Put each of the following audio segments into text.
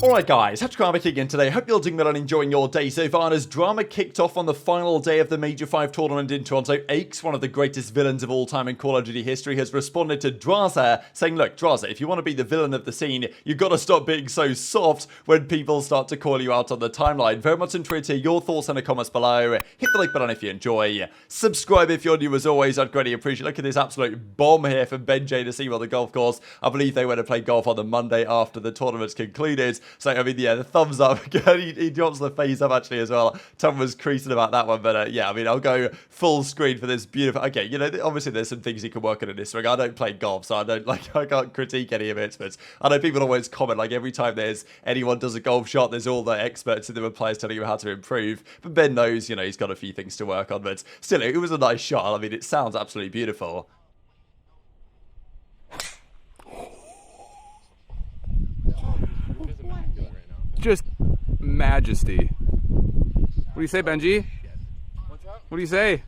Alright guys, TacticalRab again today. Hope you're doing well and enjoying your day so far. And as drama kicked off on the final day of the Major 5 tournament in Toronto, ACHES, one of the greatest villains of all time in Call of Duty history, has responded to Drazah, saying, look, Drazah, if you want to be the villain of the scene, you've got to stop being so soft when people start to call you out on the timeline. Very much intrigued to hear your thoughts in the comments below. Hit the like button if you enjoy. Subscribe if you're new as always, I'd greatly appreciate it. Look at this absolute bomb here from JoeDeceives on the golf course. I believe they went to play golf on the Monday after the tournament's concluded. So, I mean, yeah, the thumbs up. he drops the face up actually as well. Tom was creasing about that one, but yeah, I mean, I'll go full screen for this beautiful. Okay, you know, obviously there's some things you can work on in this ring. I don't play golf, so I can't critique any of it. But I know people always comment like every time there's anyone does a golf shot, there's all the experts in the players telling you how to improve. But Ben knows, you know, he's got a few things to work on. But still, it was a nice shot. I mean, it sounds absolutely beautiful. Just majesty. What do you say, Benji? What do you say?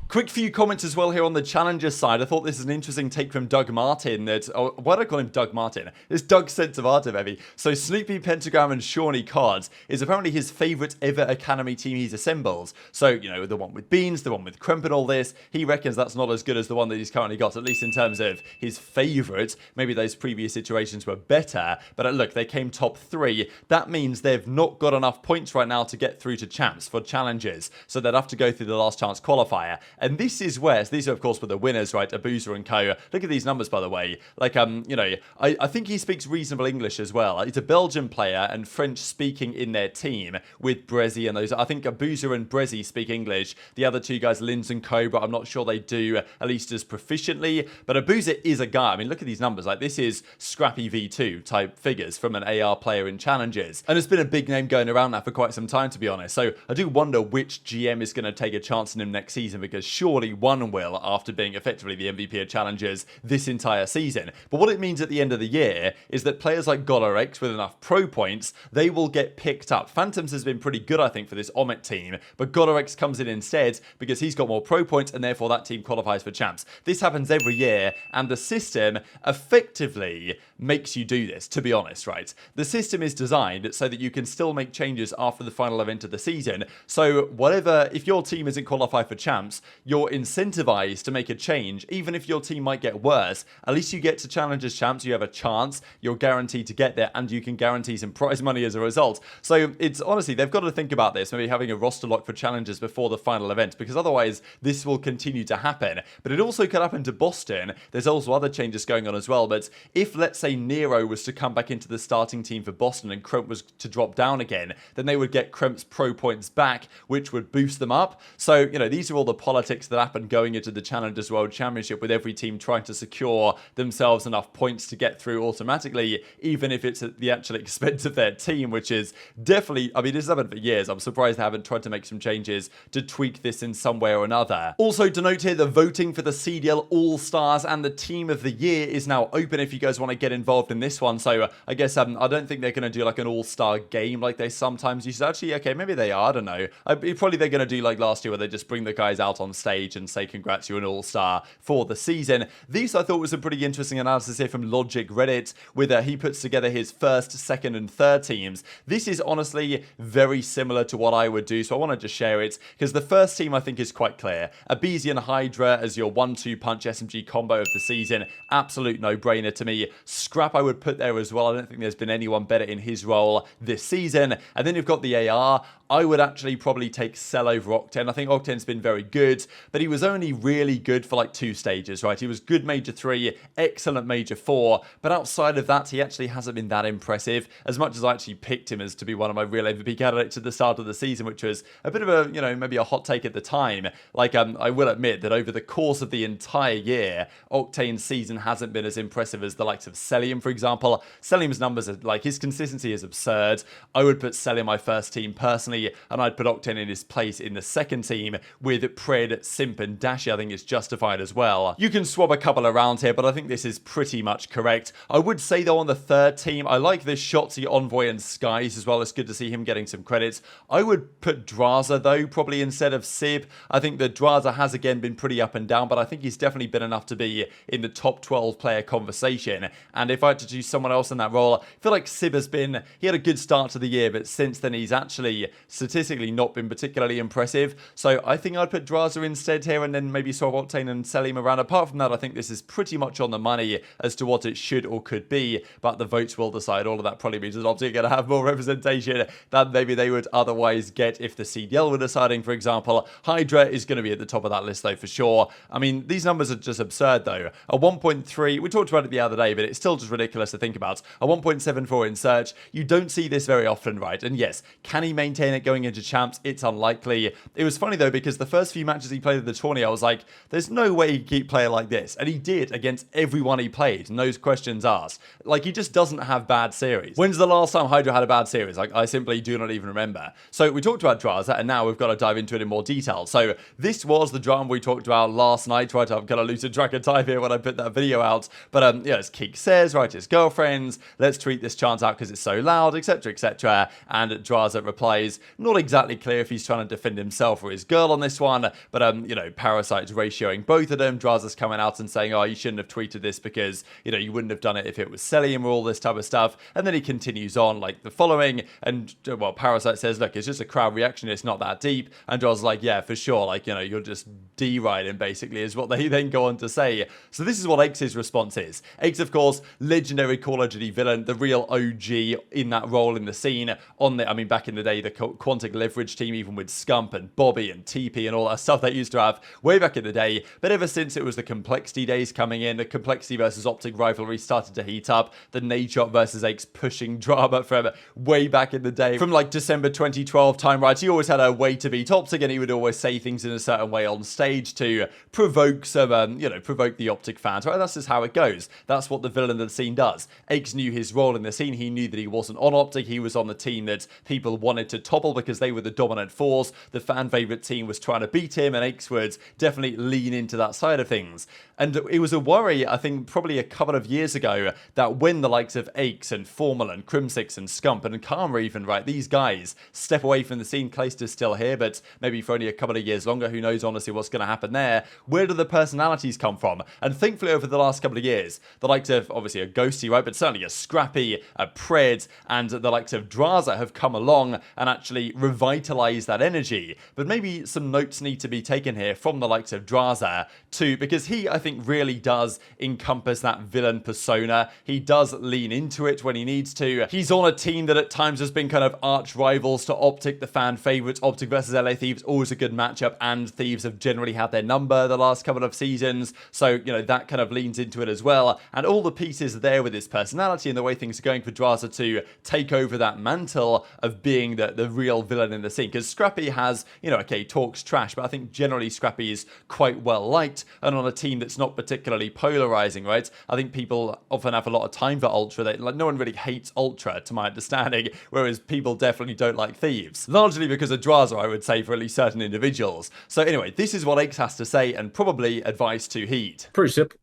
Quick few comments as well here on the challenger side. I thought this is an interesting take from Doug Martin. Why do I call him Doug Martin? It's Doug's sense of art, maybe. So Snoopy, Pentagram, and Shawnee Cards is apparently his favourite ever Academy team he's assembled. So, you know, the one with Beans, the one with Cremp and all this, he reckons that's not as good as the one that he's currently got, at least in terms of his favourite. Maybe those previous iterations were better, but look, they came top 3. That means they've not got enough points right now to get through to champs for challenges. So they'd have to go through the last chance qualifier. And this is where, so these are of course were the winners, right? aBeZy and co. Look at these numbers, by the way. Like, you know, I think he speaks reasonable English as well. He's a Belgian player and French speaking in their team with aBeZy and those. I think aBeZy and aBeZy speak English. The other two guys, Linz and co, but I'm not sure they do at least as proficiently. But aBeZy is a guy. I mean, look at these numbers. Like, this is Scrappy V2 type figures from an AR player in challenges. And it's been a big name going around now for quite some time, to be honest. So I do wonder which GM is going to take a chance on him next season, because surely one will, after being effectively the MVP of challenges this entire season. But what it means at the end of the year is that players like GolarX with enough pro points, they will get picked up. Phantoms has been pretty good, I think, for this Omit team, but GolarX comes in instead because he's got more pro points and therefore that team qualifies for champs. This happens every year, and the system effectively makes you do this, to be honest, right? The system is designed so that you can still make changes after the final event of the season. So whatever, if your team isn't qualified for champs, you're incentivized to make a change. Even if your team might get worse, at least you get to challengers champs, you have a chance, you're guaranteed to get there, and you can guarantee some prize money as a result. So it's honestly, they've got to think about this, maybe having a roster lock for challengers before the final event, because otherwise this will continue to happen. But it also could happen to Boston. There's also other changes going on as well. But if, let's say, Nero was to come back into the starting team for Boston and Cremp was to drop down again, then they would get Cremp's pro points back, which would boost them up. So, you know, these are all the politics that happen going into the Challengers World Championship, with every team trying to secure themselves enough points to get through automatically, even if it's at the actual expense of their team, which is definitely, I mean, this has happened for years. I'm surprised they haven't tried to make some changes to tweak this in some way or another. Also, to note here, the voting for the CDL All-Stars and the Team of the Year is now open if you guys want to get involved in this one. So I guess I don't think they're going to do like an all-star game like they sometimes used to. Actually, okay, maybe they are, I don't know. Probably they're going to do like last year, where they just bring the guys out on stage and say congrats, you're an all-star for the season. These I thought was a pretty interesting analysis here from Logic Reddit, with he puts together his first, second and third teams. This is honestly very similar to what I would do, so I want to just share it, because the first team I think is quite clear. aBeZy and Hydra as your 1-2 punch SMG combo of the season. Absolute no-brainer to me. Scrap I would put there as well. I don't think there's been anyone better in his role this season. And then you've got the AR. I would actually probably take Cell over Octane. I think Octane's been very good, but he was only really good for like 2 stages, right? He was good Major 3, excellent Major 4, but outside of that, he actually hasn't been that impressive, as much as I actually picked him as to be one of my real MVP candidates at the start of the season, which was a bit of a, you know, maybe a hot take at the time. Like, I will admit that over the course of the entire year, Octane's season hasn't been as impressive as the likes of Cellium, for example. Cellium's numbers are, like, his consistency is absurd. I would put Cell in my first team personally, and I'd put Octane in his place in the second team with Pred, Simp and Dashy, I think it's justified as well. You can swap a couple around here, but I think this is pretty much correct. I would say, though, on the third team, I like this Shotzzy, Envoy, and Skies as well. It's good to see him getting some credits. I would put Drazah, though, probably instead of Sib. I think that Drazah has, again, been pretty up and down, but I think he's definitely been enough to be in the top 12 player conversation. And if I had to choose someone else in that role, I feel like Sib has been, he had a good start to the year, but since then he's actually statistically not been particularly impressive. So I think I'd put Drazah instead here and then maybe swap Octane and Cellium around. Apart from that, I think this is pretty much on the money as to what it should or could be, but the votes will decide. All of that probably means that OpTic are going to have more representation than maybe they would otherwise get if the CDL were deciding, for example. Hydra is going to be at the top of that list, though, for sure. I mean, these numbers are just absurd, though. A 1.3, we talked about it the other day, but it's still just ridiculous to think about. A 1.74 in search, you don't see this very often, right? And yes, can he maintain it going into champs? It's unlikely. It was funny, though, because the first few matches he played at the tourney, I was like, there's no way he'd keep playing like this. And he did against everyone he played, and those questions asked. Like, he just doesn't have bad series. When's the last time Hydra had a bad series? Like, I simply do not even remember. So we talked about Drazah, and now we've got to dive into it in more detail. So this was the drama we talked about last night, right? I've got to lose track of time here when I put that video out. But, yeah, as Keek says, right, his girlfriends, let's tweet this chant out because it's so loud, etc., etc. And Drazah replies, not exactly clear if he's trying to defend himself or his girl on this one, but, you know, Parasite's ratioing both of them. Drazah's coming out and saying, oh, you shouldn't have tweeted this because, you know, you wouldn't have done it if it was Cellium or all this type of stuff. And then he continues on like the following, and, well, Parasite says, look, it's just a crowd reaction, it's not that deep. And Drazah's like, yeah, for sure, like, you know, you're just D-riding, basically, is what they then go on to say. So this is what ACHES' response is. ACHES, of course, legendary Call of Duty villain, the real OG in that role in the scene. On the, I mean, back in the day, the Quantic Leverage team, even with Scump and Bobby and TP and all that stuff they used to have way back in the day. But ever since it was the Complexity days coming in, the Complexity versus OpTic rivalry started to heat up. The Nadeshot versus ACHES pushing drama from way back in the day, from like December 2012 time, right? He always had a way to beat OpTic, and he would always say things in a certain way on stage to provoke some, you know, provoke the OpTic fans, right? That's just how it goes. That's what the villain of the scene does. ACHES knew his role in the scene. He knew that he wasn't on OpTic. He was on the team that people wanted to topple because they were the dominant force. The fan favorite team was trying to beat him, and ACHES would definitely lean into that side of things. And it was a worry, I think, probably a couple of years ago, that when the likes of ACHES and Formal and Crimsix and Scump and Karma even, right, these guys step away from the scene. Clayster's still here, but maybe for only a couple of years longer. Who knows, honestly, what's going to happen there? Where do the personalities come from? And thankfully, over the last couple of years, the likes of, obviously, a Ghosty, right, but certainly a Scrappy, a Pred, and the likes of Drazah have come along and actually revitalized that energy. But maybe some notes need to be taken here from the likes of Drazah too, because he, I think, really does encompass that villain persona. He does lean into it when he needs to. He's on a team that at times has been kind of arch rivals to OpTic, the fan favorites. OpTic versus LA Thieves, always a good matchup, and Thieves have generally had their number the last couple of seasons. So, you know, that kind of leans into it as well. And all the pieces are there with his personality and the way things are going for Drazah to take over that mantle of being the real villain in the scene. Because Scrappy has, you know, okay, talks trash, but I think generally Scrappy is quite well liked, and on a team that's not particularly polarizing, right? I think people often have a lot of time for Ultra. Like, no one really hates Ultra, to my understanding, whereas people definitely don't like Thieves. Largely because of Drazah, I would say, for at least certain individuals. So anyway, this is what ACHES has to say, and probably advice to heed. Pretty simple.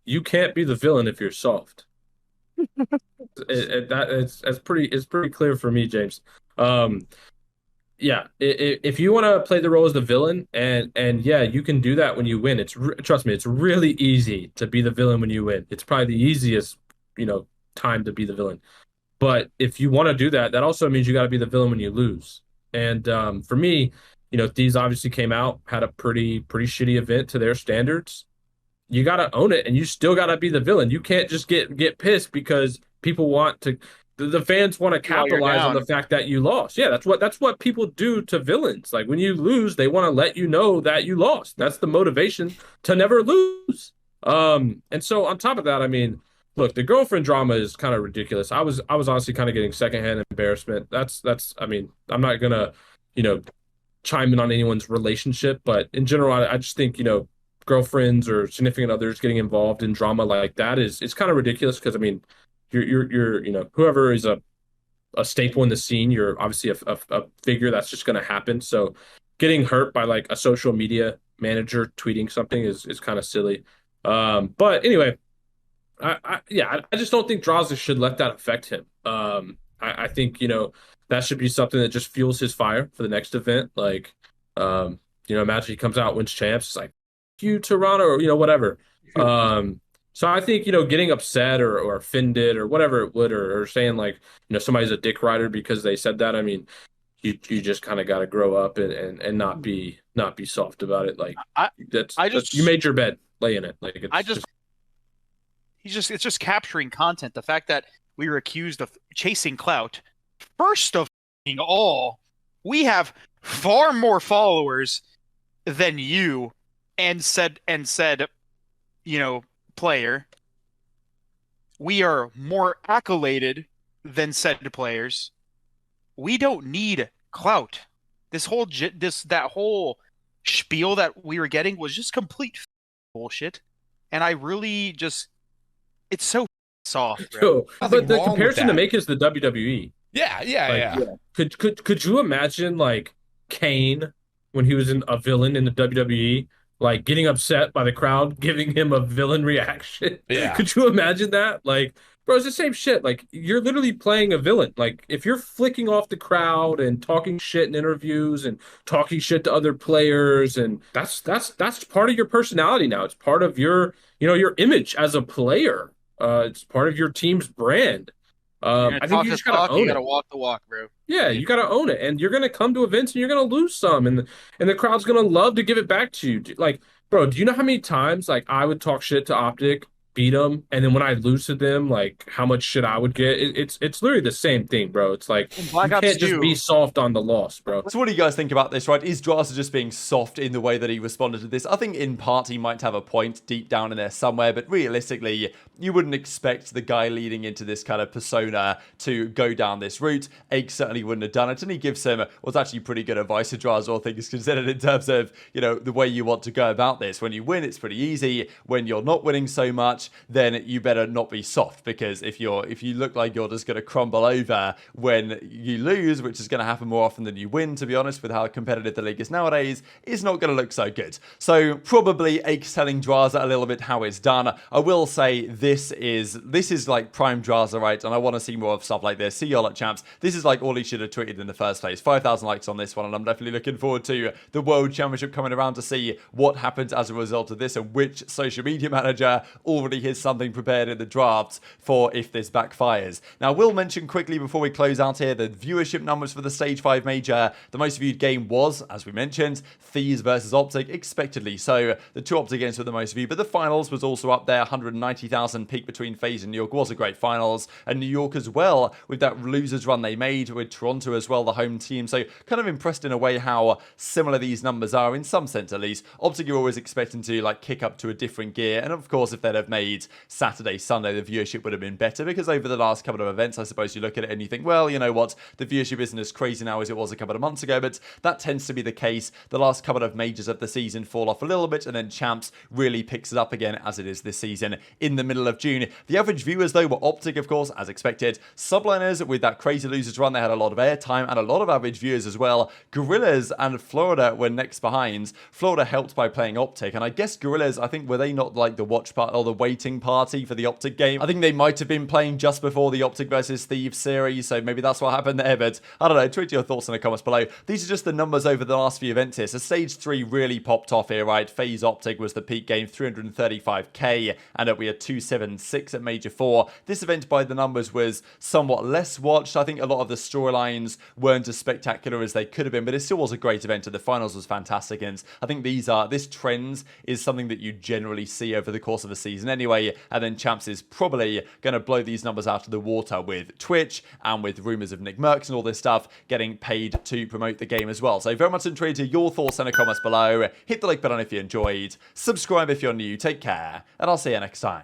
You can't be the villain if you're soft. It's pretty clear for me, James. Yeah, if you want to play the role as the villain, and yeah, you can do that when you win. Trust me, it's really easy to be the villain when you win. It's probably the easiest, you know, time to be the villain. But if you want to do that, that also means you got to be the villain when you lose. And for me, you know, Thieves obviously came out, had a pretty shitty event to their standards. You got to own it, and you still got to be the villain. You can't just get pissed because people want to. The fans want to capitalize on the fact that you lost. Yeah, that's what people do to villains. Like, when you lose, they want to let you know that you lost. That's the motivation to never lose. And so on top of that, I mean, look, the girlfriend drama is kind of ridiculous. I was honestly kind of getting secondhand embarrassment. That's I mean, I'm not gonna, you know, chime in on anyone's relationship, but in general, I just think, you know, girlfriends or significant others getting involved in drama like that it's kind of ridiculous, because I mean, you're you know, whoever is a staple in the scene, you're obviously a figure that's just going to happen. So getting hurt by like a social media manager tweeting something is kind of silly. But anyway, I just don't think Drazah should let that affect him. I think, that should be something that just fuels his fire for the next event. Like, imagine he comes out, wins champs, it's like, you Toronto, or, whatever. So I think, getting upset or offended or whatever it would, or saying like, somebody's a dick rider because they said that. I mean, you just kind of got to grow up and not be soft about it. Like, that's you made your bed, lay in it. Like, it's just capturing content. The fact that we were accused of chasing clout. First of all, we have far more followers than you, and said, player. We are more accoladed than said players. We don't need clout. That whole spiel that we were getting was just complete bullshit, and I really just. It's so soft, bro. But the comparison to make is the WWE. Yeah. Could you imagine like Kane when he was a villain in the WWE, like getting upset by the crowd giving him a villain reaction? Yeah. Could you imagine that? Like, bro, it's the same shit. Like, you're literally playing a villain. Like, if you're flicking off the crowd and talking shit in interviews and talking shit to other players, and that's part of your personality now. It's part of your your image as a player. It's part of your team's brand. I think you just gotta own it. You gotta walk the walk, bro. Yeah, you gotta own it, and you're gonna come to events and you're gonna lose some, and the crowd's gonna love to give it back to you. Like, bro, do you know how many times like I would talk shit to OpTic, beat them, and then when I lose to them, like how much shit I would get? It's literally the same thing, bro. It's like you can't just be soft on the loss, bro. So what do you guys think about this, right? Is Drazah just being soft in the way that he responded to this? I think in part he might have a point deep down in there somewhere, but realistically, you wouldn't expect the guy leading into this kind of persona to go down this route. ACHES certainly wouldn't have done it, and he gives him what's actually pretty good advice to Drazah, all things considered, in terms of, the way you want to go about this. When you win, it's pretty easy. When you're not winning so much, then you better not be soft, because if you look like you're just going to crumble over when you lose, which is going to happen more often than you win, to be honest, with how competitive the league is nowadays, is not going to look so good. So probably ACHES telling Drazah a little bit how it's done. I will say this is like prime Drazah, right? And I want to see more of stuff like this. See y'all at champs. This is like all he should have tweeted in the first place. 5,000 likes on this one, and I'm definitely looking forward to the World Championship coming around to see what happens as a result of this, and which social media manager already has something prepared in the drafts for if this backfires. Now, we'll mention quickly before we close out here the viewership numbers for the Stage 5 Major. The most viewed game was, as we mentioned, Thieves versus OpTic, expectedly so. The two OpTic games were the most viewed, but the finals was also up there. 190,000 peak between FaZe and New York was a great finals, and New York as well, with that losers run they made, with Toronto as well, the home team. So kind of impressed in a way how similar these numbers are, in some sense at least. OpTic, you're always expecting to like kick up to a different gear, and of course if they'd have made Saturday, Sunday, the viewership would have been better, because over the last couple of events, I suppose you look at it and you think, well, you know what, the viewership isn't as crazy now as it was a couple of months ago, but that tends to be the case. The last couple of majors of the season fall off a little bit, and then champs really picks it up again, as it is this season in the middle of June. The average viewers, though, were OpTic, of course, as expected. Subliners, with that crazy losers run, they had a lot of airtime and a lot of average viewers as well. Guerrillas and Florida were next behind. Florida helped by playing OpTic, and I guess Guerrillas, I think, were they not like the watch part or the waiting party for the OpTic game? I think they might have been playing just before the OpTic versus Thieves series, so maybe that's what happened there, but I don't know. Tweet your thoughts in the comments below. These are just the numbers over the last few events here. So Stage 3 really popped off here, right? FaZe OpTic was the peak game, 335k, and we had 276 at Major 4. This event, by the numbers, was somewhat less watched. I think a lot of the storylines weren't as spectacular as they could have been, but it still was a great event, and the finals was fantastic, and I think this trends is something that you generally see over the course of a season anyway, and then champs is probably going to blow these numbers out of the water with Twitch and with rumors of Nick Merckx and all this stuff getting paid to promote the game as well. So very much intrigued to your thoughts in the comments below. Hit the like button if you enjoyed, subscribe if you're new, take care, and I'll see you next time.